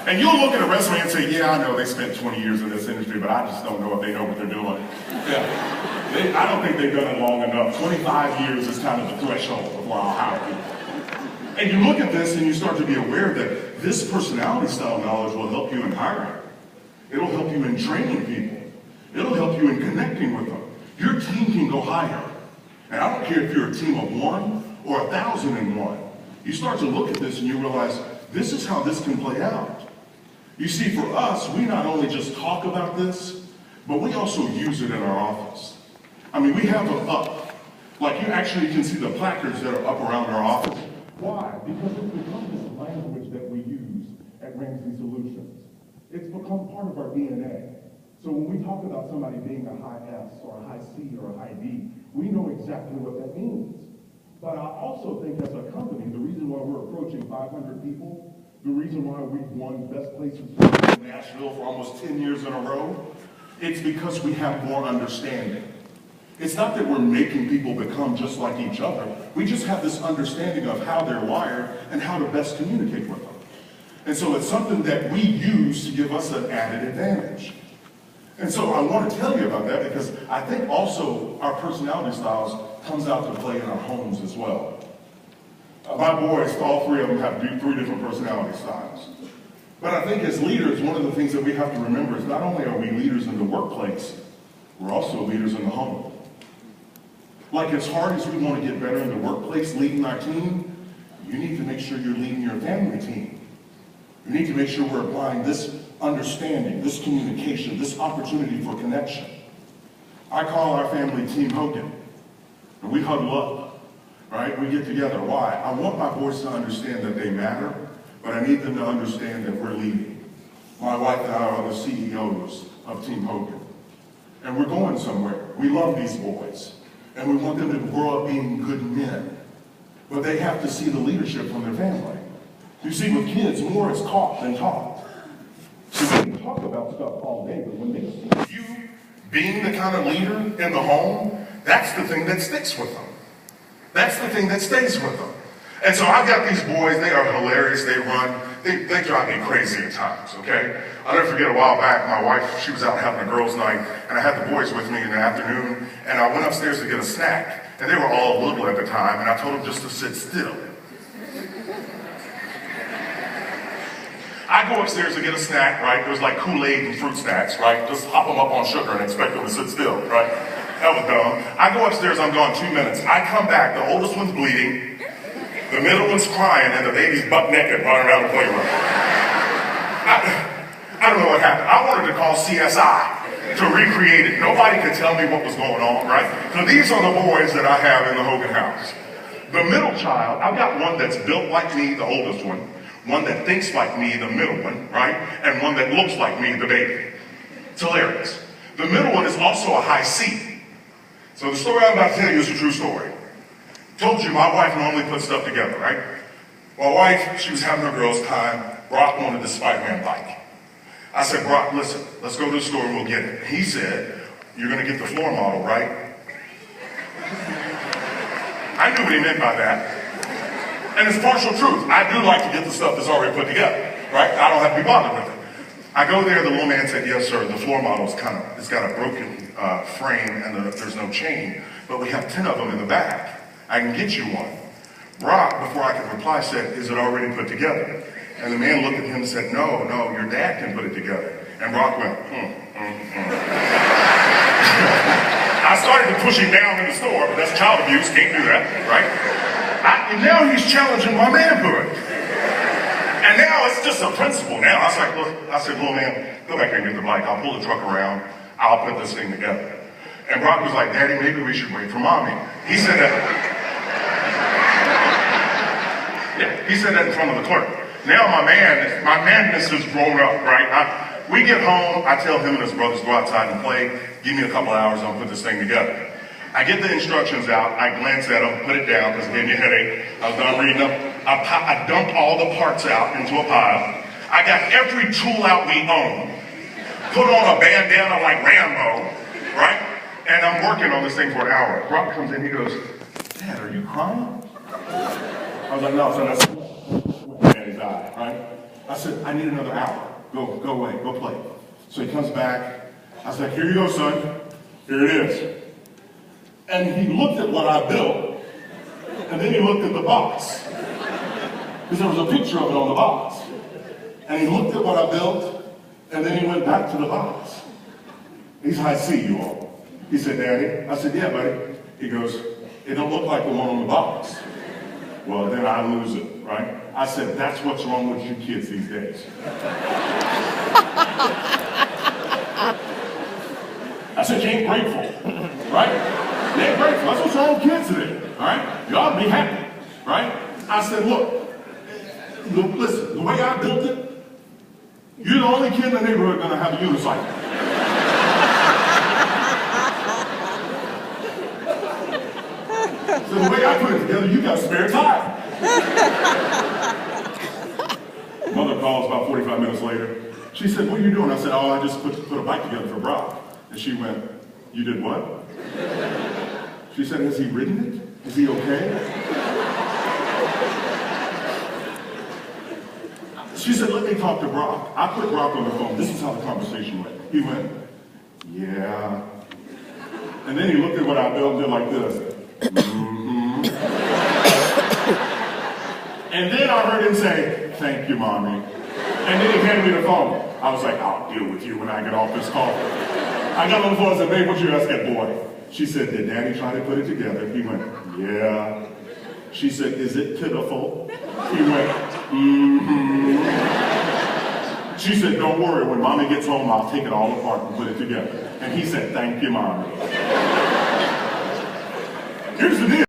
And you'll look at a resume and say, yeah, I know they spent 20 years in this industry, but I just don't know if they know what they're doing. Yeah. I don't think they've done it long enough. 25 years is kind of the threshold before I'll hire people. And you look at this and you start to be aware that this personality style knowledge will help you in hiring. It'll help you in training people. It'll help you in connecting with them. Your team can go higher. And I don't care if you're a team of 1 or 1,001. You start to look at this and you realize, this is how this can play out. You see, for us, we not only just talk about this, but we also use it in our office. I mean, we have them up. Like you actually can see the placards that are up around our office. Why? Because it's become this language that we use at Ramsey Solutions. It's become part of our DNA. So when we talk about somebody being a high S or a high C or a high D, we know exactly what that means. But I also think as a company, the reason why we're approaching 500 people, the reason why we've won Best Places in Nashville for almost 10 years in a row, it's because we have more understanding. It's not that we're making people become just like each other. We just have this understanding of how they're wired and how to best communicate with them. And so it's something that we use to give us an added advantage. And so I want to tell you about that because I think also our personality styles comes out to play in our homes as well. My boys, all 3 of them have 3 different personality styles. But I think as leaders, one of the things that we have to remember is not only are we leaders in the workplace, we're also leaders in the home. Like as hard as we want to get better in the workplace leading our team, you need to make sure you're leading your family team. You need to make sure we're applying this understanding, this communication, this opportunity for connection. I call our family Team Hogan, and we huddle up, right? We get together. Why? I want my boys to understand that they matter, but I need them to understand that we're leading. My wife and I are the CEOs of Team Hogan, and we're going somewhere. We love these boys, and we want them to grow up being good men, but they have to see the leadership from their family. You see, with kids, more is caught than taught. So we can talk about stuff all day, but when they see you being the kind of leader in the home, that's the thing that sticks with them. That's the thing that stays with them. And so I've got these boys, they are hilarious, they run, they drive me crazy at times, okay? I'll never forget a while back, my wife, she was out having a girls' night, and I had the boys with me in the afternoon, and I went upstairs to get a snack, and they were all little at the time, and I told them just to sit still. I go upstairs to get a snack, right? It was like Kool-Aid and fruit snacks, right? Just hop them up on sugar and expect them to sit still, right? That was dumb. I go upstairs, I'm gone 2 minutes. I come back, the oldest one's bleeding, the middle one's crying, and the baby's butt naked running around the playroom. I don't know what happened. I wanted to call CSI to recreate it. Nobody could tell me what was going on, right? So these are the boys that I have in the Hogan house. The middle child, I've got one that's built like me, the oldest one that thinks like me, the middle one, right? And one that looks like me, the baby. It's hilarious. The middle one is also a high C. So the story I'm about to tell you is a true story. Told you my wife normally puts stuff together, right? My wife, she was having her girls' time. Brock wanted the Spider-Man bike. I said, Brock, listen, let's go to the store and we'll get it. He said, you're gonna get the floor model, right? I knew what he meant by that. And it's partial truth. I do like to get the stuff that's already put together, right? I don't have to be bothered with it. I go there, the little man said, yes, sir, the floor model's it's got a broken frame and there's no chain, but we have 10 of them in the back. I can get you one. Brock, before I could reply, said, is it already put together? And the man looked at him and said, no, your dad can put it together. And Brock went, I started to push him down in the store, but that's child abuse, can't do that, right? And now he's challenging my manhood. And now it's just a principle now. I was like, look, I said, little man, go back there and get the bike. I'll pull the truck around. I'll put this thing together. And Brock was like, Daddy, maybe we should wait for Mommy. He said that. Yeah, he said that in front of the clerk. Now my madness is grown up, right? We get home, I tell him and his brothers, go outside and play. Give me a couple hours, I'll put this thing together. I get the instructions out, I glance at them, put it down, because it gave me a headache. I was done reading them. I dumped all the parts out into a pile. I got every tool out we own. Put on a bandana like Rambo, right? And I'm working on this thing for an hour. Brock comes in, he goes, Dad, are you crying? I was like, no, son, that's Daddy's eye, right? I said, I need another hour. Go away, go play. So he comes back. I was like, here you go, son. Here it is. And he looked at what I built, and then he looked at the box. Because there was a picture of it on the box. And he looked at what I built, and then he went back to the box. He said, I see you all. He said, Daddy. I said, yeah, buddy. He goes, it don't look like the one on the box. Well, then I lose it, right? I said, that's what's wrong with you kids these days. I said, you ain't grateful, right? You ain't grateful. That's what's wrong with kids today, all right? You ought to be happy, right? I said, look, listen, the way I built it, you're the only kid in the neighborhood going to have a unicycle. So the way I put it together, you got a spare tire. Mother calls about 45 minutes later. She said, what are you doing? I said, oh, I just put a bike together for Brock. And she went, you did what? She said, has he ridden it? Is he okay? She said, let me talk to Brock. I put Brock on the phone. This is how the conversation went. He went, yeah. And then he looked at what I built and did like this. And then I heard him say, thank you, Mommy. And then he handed me the phone. I was like, I'll deal with you when I get off this call. I got on the phone and said, babe, what you ask that boy? She said, did Daddy try to put it together? He went, yeah. She said, is it pitiful? He went, mm-hmm. She said, don't worry, when Mommy gets home, I'll take it all apart and put it together. And he said, thank you, Mommy. Here's the deal.